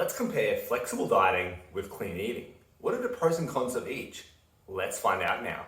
Let's compare flexible dieting with clean eating. What are the pros and cons of each? Let's find out now.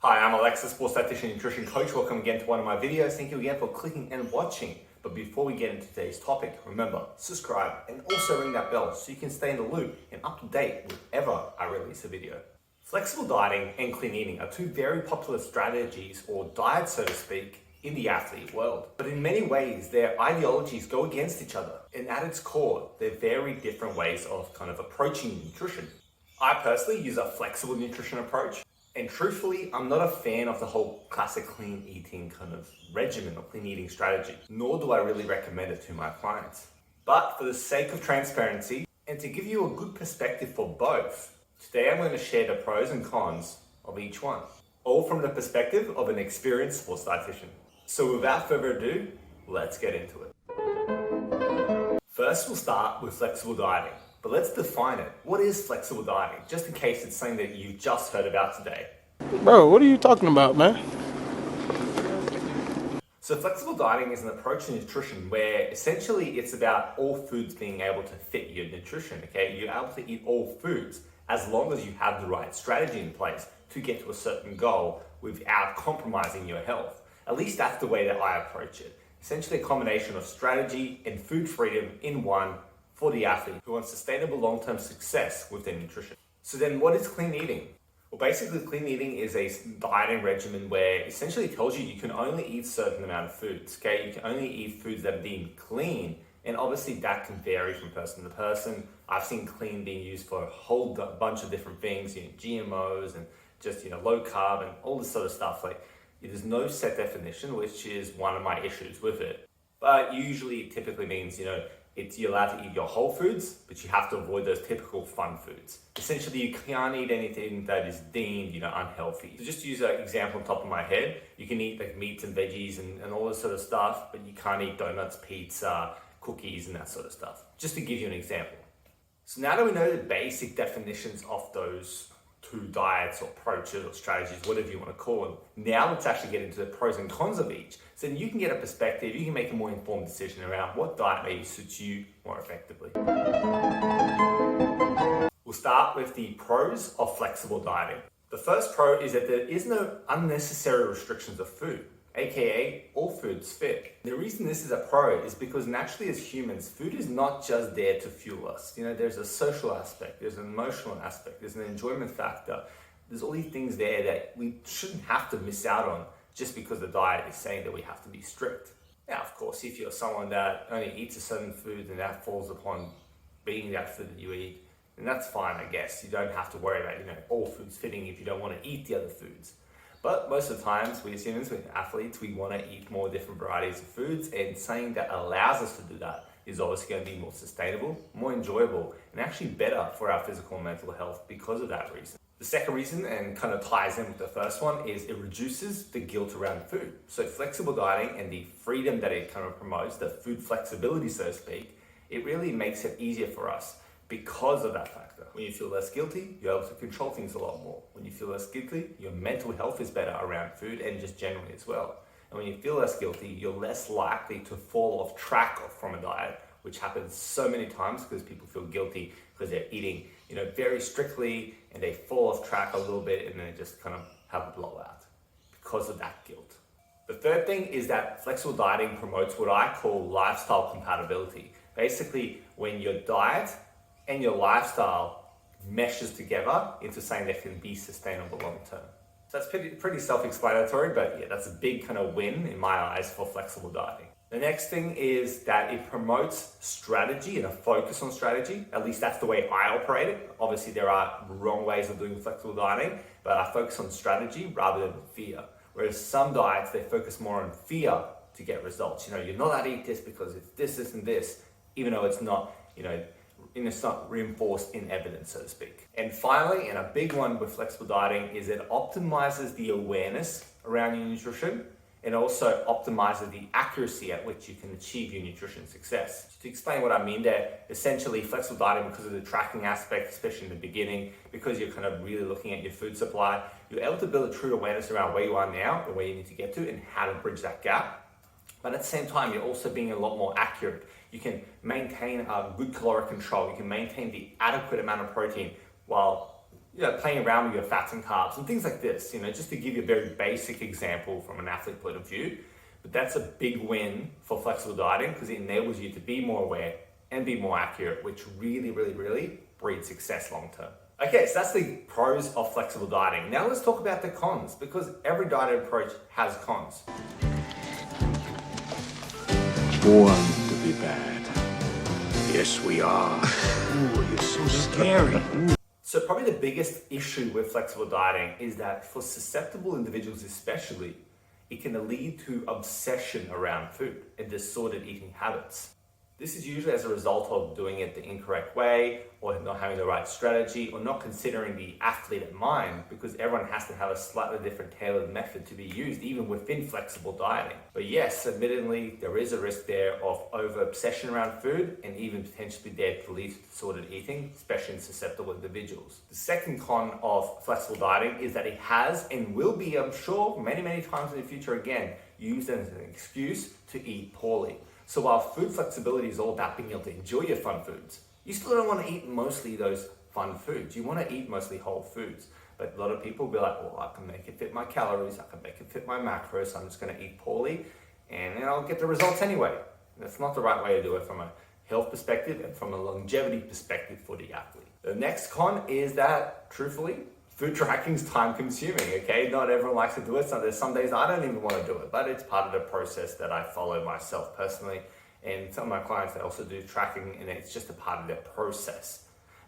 Hi, I'm Alexa, sports dietitian, nutrition coach. Welcome again to one of my videos. Thank you again for clicking and watching. But before we get into today's topic, remember, subscribe and also ring that bell so you can stay in the loop and up to date whenever I release a video. Flexible dieting and clean eating are two very popular strategies or diets, so to speak, in the athlete world. But in many ways, their ideologies go against each other. And at its core, they're very different ways of kind of approaching nutrition. I personally use a flexible nutrition approach. And truthfully, I'm not a fan of the whole classic clean eating kind of regimen or clean eating strategy, nor do I really recommend it to my clients. But for the sake of transparency and to give you a good perspective for both, today I'm going to share the pros and cons of each one, all from the perspective of an experienced sports dietitian. So without further ado, let's get into it. First, we'll start with flexible dieting. But let's define it. What is flexible dieting? Just in case it's something that you just heard about today. Bro, what are you talking about, man? So flexible dieting is an approach to nutrition where essentially it's about all foods being able to fit your nutrition, okay? You're able to eat all foods as long as you have the right strategy in place to get to a certain goal without compromising your health. At least that's the way that I approach it. Essentially a combination of strategy and food freedom in one for the athlete who wants sustainable long-term success with their nutrition. So then what is clean eating? Well, basically clean eating is a dieting regimen where essentially it tells you you can only eat a certain amount of foods, okay? You can only eat foods that are deemed clean, and obviously that can vary from person to person. I've seen clean being used for a whole bunch of different things, GMOs and just, low carb and all this sort of stuff. Like, there's no set definition, which is one of my issues with it. But usually it typically means, you're allowed to eat your whole foods, but you have to avoid those typical fun foods. Essentially, you can't eat anything that is deemed, unhealthy. So just to use an example on top of my head, you can eat like meats and veggies and all this sort of stuff, but you can't eat donuts, pizza, cookies, and that sort of stuff. Just to give you an example. So now that we know the basic definitions of those two diets or approaches or strategies, whatever you want to call them, now let's actually get into the pros and cons of each. So then you can get a perspective, you can make a more informed decision around what diet maybe suits you more effectively. We'll start with the pros of flexible dieting. The first pro is that there is no unnecessary restrictions of food, aka all foods fit. The reason this is a pro is because naturally as humans, food is not just there to fuel us. There's a social aspect, there's an emotional aspect, there's an enjoyment factor. There's all these things there that we shouldn't have to miss out on just because the diet is saying that we have to be strict. Now, of course, if you're someone that only eats a certain food and that falls upon being that food that you eat, then that's fine, I guess. You don't have to worry about, all foods fitting if you don't want to eat the other foods. But most of the times, we as humans, we're athletes, we want to eat more different varieties of foods, and something that allows us to do that is obviously going to be more sustainable, more enjoyable, and actually better for our physical and mental health because of that reason. The second reason, and kind of ties in with the first one, is it reduces the guilt around food. So flexible dieting and the freedom that it kind of promotes, the food flexibility, so to speak, it really makes it easier for us because of that factor. When you feel less guilty, you're able to control things a lot more. When you feel less guilty, your mental health is better around food and just generally as well. And when you feel less guilty, you're less likely to fall off track from a diet, which happens so many times because people feel guilty because they're eating, very strictly, and they fall off track a little bit and then they just kind of have a blowout because of that guilt. The third thing is that flexible dieting promotes what I call lifestyle compatibility. Basically, when your diet and your lifestyle meshes together into something that can be sustainable long term. So that's pretty self-explanatory, but yeah, that's a big kind of win in my eyes for flexible dieting. The next thing is that it promotes strategy and a focus on strategy. At least that's the way I operate it. Obviously, there are wrong ways of doing flexible dieting, but I focus on strategy rather than fear. Whereas some diets, they focus more on fear to get results. You're not allowed to eat this because it's this, and this, even though it's not, it's not reinforced in evidence, so to speak. And finally, and a big one with flexible dieting, is it optimizes the awareness around your nutrition and also optimizes the accuracy at which you can achieve your nutrition success. To explain what I mean there, essentially flexible dieting, because of the tracking aspect, especially in the beginning, because you're kind of really looking at your food supply, you're able to build a true awareness around where you are now and where you need to get to and how to bridge that gap. But at the same time, you're also being a lot more accurate. You can maintain a good caloric control. You can maintain the adequate amount of protein while playing around with your fats and carbs and things like this, just to give you a very basic example from an athlete point of view. But that's a big win for flexible dieting because it enables you to be more aware and be more accurate, which really, really, really breeds success long term. Okay, so that's the pros of flexible dieting. Now let's talk about the cons, because every diet approach has cons. Born to be bad. Yes, we are. Ooh, you're so scary. So probably the biggest issue with flexible dieting is that for susceptible individuals especially, it can lead to obsession around food and disordered eating habits. This is usually as a result of doing it the incorrect way, or not having the right strategy, or not considering the athlete in mind, because everyone has to have a slightly different tailored method to be used, even within flexible dieting. But yes, admittedly, there is a risk there of over-obsession around food, and even potentially there to lead to disordered eating, especially in susceptible individuals. The second con of flexible dieting is that it has and will be, I'm sure, many, many times in the future again, used as an excuse to eat poorly. So while food flexibility is all about being able to enjoy your fun foods, you still don't want to eat mostly those fun foods. You want to eat mostly whole foods. But a lot of people will be like, well, I can make it fit my calories, I can make it fit my macros, so I'm just going to eat poorly, and then I'll get the results anyway. That's not the right way to do it from a health perspective and from a longevity perspective for the athlete. The next con is that, truthfully, food tracking is time consuming, okay? Not everyone likes to do it. So there's some days I don't even want to do it, but it's part of the process that I follow myself personally. And some of my clients, they also do tracking, and it's just a part of their process.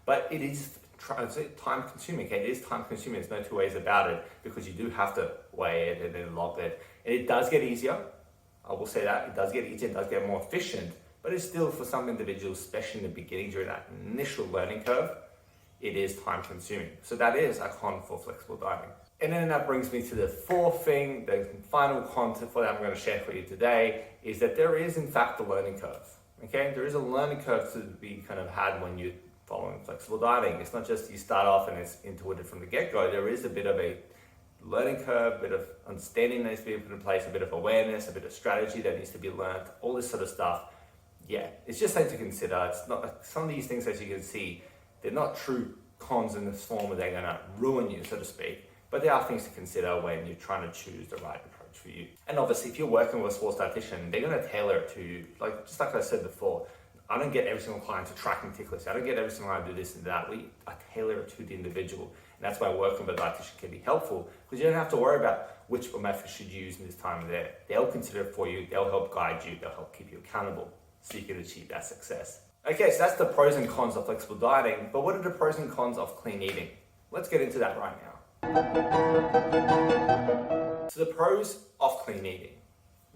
But it is time consuming, okay? It is time consuming. There's no two ways about it, because you do have to weigh it and then log it. And it does get easier. I will say that. It does get easier, it does get more efficient, but it's still, for some individuals, especially in the beginning during that initial learning curve, it is time consuming. So that is a con for flexible dieting. And then that brings me to the fourth thing, the final con that I'm going to share for you today, is that there is in fact a learning curve. Okay, there is a learning curve to be kind of had when you're following flexible dieting. It's not just you start off and it's intuitive from the get-go. There is a bit of a learning curve, a bit of understanding that needs to be put in place, a bit of awareness, a bit of strategy that needs to be learned, all this sort of stuff. Yeah, it's just something to consider. It's not, some of these things, as you can see, they're not true cons in this form where they're going to ruin you, so to speak, but there are things to consider when you're trying to choose the right approach for you. And obviously, if you're working with a sports dietitian, they're going to tailor it to you. Just like I said before, I don't get every single client to track meticulously. I don't get every single client to do this and that. I tailor it to the individual. And that's why working with a dietitian can be helpful, because you don't have to worry about which method should you use in this time and there. They'll consider it for you. They'll help guide you. They'll help keep you accountable so you can achieve that success. Okay, so that's the pros and cons of flexible dieting, but what are the pros and cons of clean eating? Let's get into that right now. So the pros of clean eating.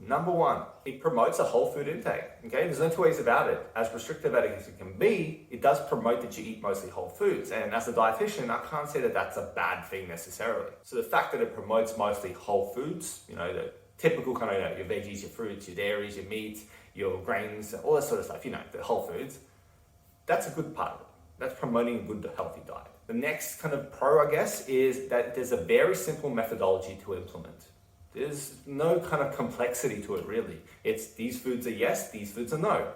Number one, it promotes a whole food intake. Okay, there's no two ways about it. As restrictive as it can be, it does promote that you eat mostly whole foods. And as a dietitian, I can't say that that's a bad thing necessarily. So the fact that it promotes mostly whole foods, the typical kind of, your veggies, your fruits, your dairies, your meats, your grains, all that sort of stuff, the whole foods, that's a good part of it. That's promoting a good, healthy diet. The next kind of pro, I guess, is that there's a very simple methodology to implement. There's no kind of complexity to it, really. It's these foods are yes, these foods are no.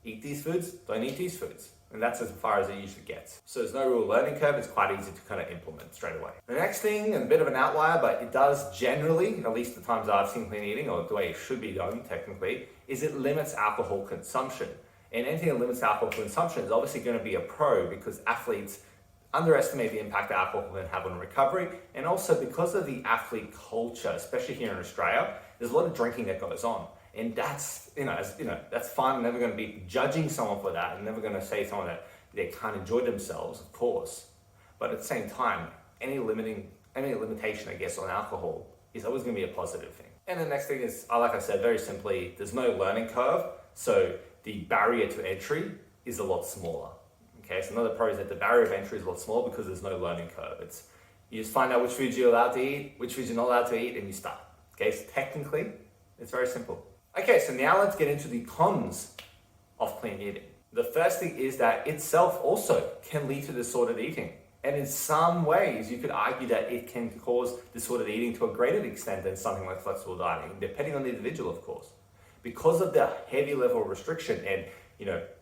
Eat these foods, don't eat these foods. And that's as far as it usually gets. So there's no real learning curve. It's quite easy to kind of implement straight away. The next thing, and a bit of an outlier, but it does generally, at least the times I've seen clean eating, or the way it should be done technically, is it limits alcohol consumption. And anything that limits alcohol consumption is obviously going to be a pro, because athletes underestimate the impact that alcohol can have on recovery. And also because of the athlete culture, especially here in Australia, there's a lot of drinking that goes on. And that's, that's fine. I'm never going to be judging someone for that. I'm never going to say to someone that they can't enjoy themselves, of course. But at the same time, any limitation, I guess, on alcohol is always going to be a positive thing. And the next thing is, like I said, very simply, there's no learning curve. So the barrier to entry is a lot smaller. Okay, so another pro is that the barrier of entry is a lot smaller because there's no learning curve. You just find out which foods you're allowed to eat, which foods you're not allowed to eat, and you start. Okay, so technically, it's very simple. Okay, so now let's get into the cons of clean eating. The first thing is that itself also can lead to disordered eating. And in some ways, you could argue that it can cause disordered eating to a greater extent than something like flexible dieting, depending on the individual, of course. Because of the heavy level of restriction and,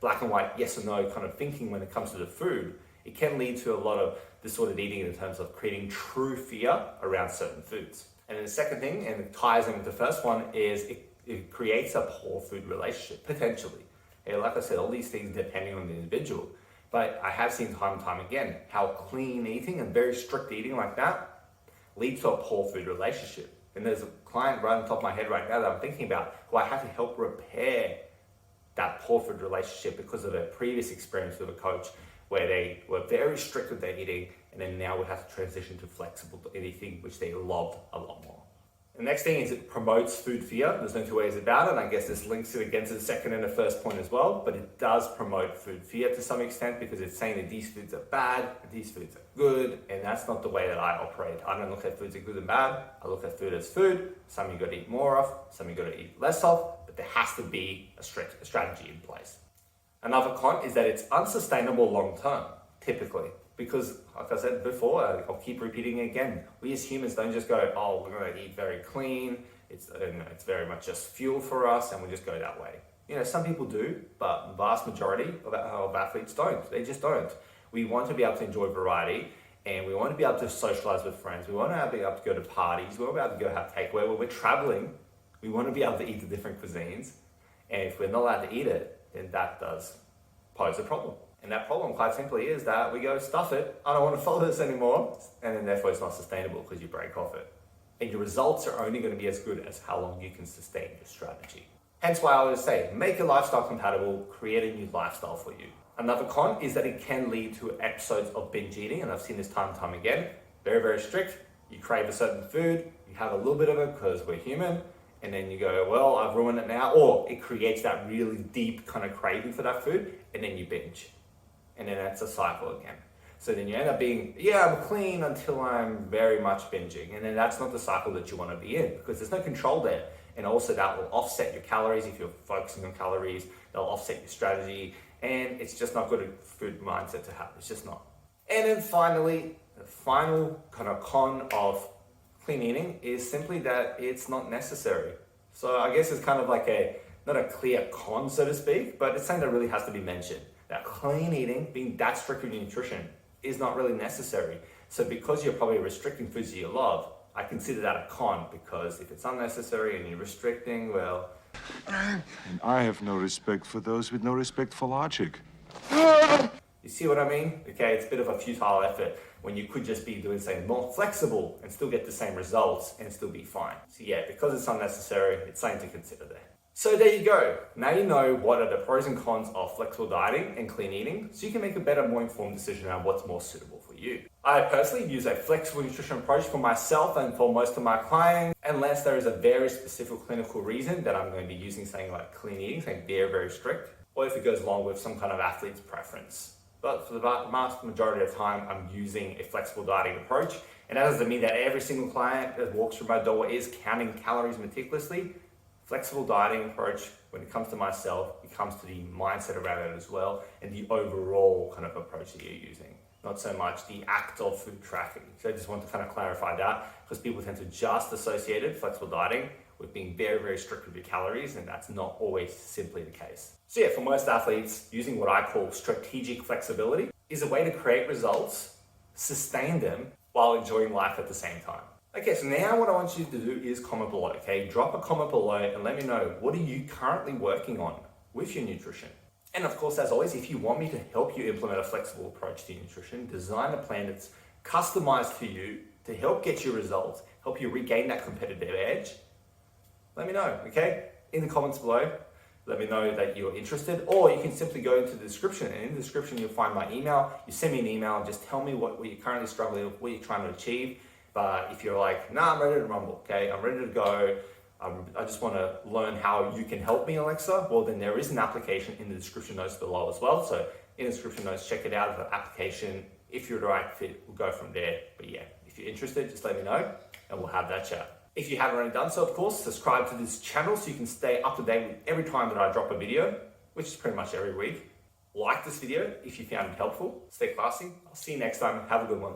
black and white, yes or no kind of thinking when it comes to the food, it can lead to a lot of disordered eating in terms of creating true fear around certain foods. And then the second thing, and it ties in with the first one, is it creates a poor food relationship, potentially. Okay, like I said, all these things depending on the individual. But I have seen time and time again how clean eating and very strict eating like that leads to a poor food relationship. And there's a client right on top of my head right now that I'm thinking about who I had to help repair that poor food relationship because of a previous experience with a coach where they were very strict with their eating, and then now we have to transition to flexible eating, which they loved a lot more. The next thing is it promotes food fear. There's no two ways about it. And I guess this links it against the second and the first point as well, but it does promote food fear to some extent because it's saying that these foods are bad, these foods are good, and that's not the way that I operate. I don't look at foods as good and bad. I look at food as food. Some you got to eat more of, some you got to eat less of, but there has to be a strategy in place. Another con is that it's unsustainable long term, typically. Because, like I said before, I'll keep repeating it again. We as humans don't just go, oh, we're going to eat very clean. It's very much just fuel for us, and we just go that way. Some people do, but the vast majority of athletes don't. They just don't. We want to be able to enjoy variety, and we want to be able to socialize with friends. We want to be able to go to parties. We want to be able to go have takeaway. When we're traveling, we want to be able to eat the different cuisines. And if we're not allowed to eat it, then that does pose a problem. And that problem, quite simply, is that we go, stuff it, I don't want to follow this anymore, and then therefore it's not sustainable because you break off it. And your results are only going to be as good as how long you can sustain your strategy. Hence why I always say, make your lifestyle compatible, create a new lifestyle for you. Another con is that it can lead to episodes of binge eating, and I've seen this time and time again. Very, very strict. You crave a certain food, you have a little bit of it because we're human, and then you go, well, I've ruined it now, or it creates that really deep kind of craving for that food, and then you binge. And then that's a cycle again. So then you end up being, I'm clean until I'm very much binging. And then that's not the cycle that you want to be in because there's no control there. And also that will offset your calories if you're focusing on calories. They'll offset your strategy. And it's just not good a food mindset to have. It's just not. And then finally, the final kind of con of clean eating is simply that it's not necessary. So I guess it's kind of like not a clear con, so to speak, but it's something that really has to be mentioned. That clean eating, being that strict with your nutrition, is not really necessary. So because you're probably restricting foods that you love, I consider that a con because if it's unnecessary and you're restricting, well... And I have no respect for those with no respect for logic. You see what I mean? Okay, it's a bit of a futile effort when you could just be doing something more flexible and still get the same results and still be fine. So because it's unnecessary, it's something to consider there. So there you go. Now you know what are the pros and cons of flexible dieting and clean eating, so you can make a better, more informed decision on what's more suitable for you. I personally use a flexible nutrition approach for myself and for most of my clients, unless there is a very specific clinical reason that I'm going to be using something like clean eating, something very, very strict, or if it goes along with some kind of athlete's preference. But for the vast majority of the time, I'm using a flexible dieting approach, and that doesn't mean that every single client that walks through my door is counting calories meticulously. Flexible dieting approach, when it comes to myself, it comes to the mindset around it as well, and the overall kind of approach that you're using. Not so much the act of food tracking. So I just want to kind of clarify that because people tend to just associate flexible dieting with being very, very strict with your calories, and that's not always simply the case. So for most athletes, using what I call strategic flexibility is a way to create results, sustain them, while enjoying life at the same time. Okay, so now what I want you to do is comment below, okay? Drop a comment below and let me know, what are you currently working on with your nutrition? And of course, as always, if you want me to help you implement a flexible approach to your nutrition, design a plan that's customized for you to help get your results, help you regain that competitive edge, let me know, okay? In the comments below, let me know that you're interested, or you can simply go into the description, and in the description, you'll find my email. You send me an email and just tell me what you're currently struggling with, what you're trying to achieve. But if you're like, I'm ready to rumble, okay? I'm ready to go. I just want to learn how you can help me, Alexa. Well, then there is an application in the description notes below as well. So in the description notes, check it out, the application. If you're the right fit, we'll go from there. But if you're interested, just let me know and we'll have that chat. If you haven't already done so, of course, subscribe to this channel so you can stay up to date with every time that I drop a video, which is pretty much every week. Like this video if you found it helpful. Stay classy. I'll see you next time. Have a good one.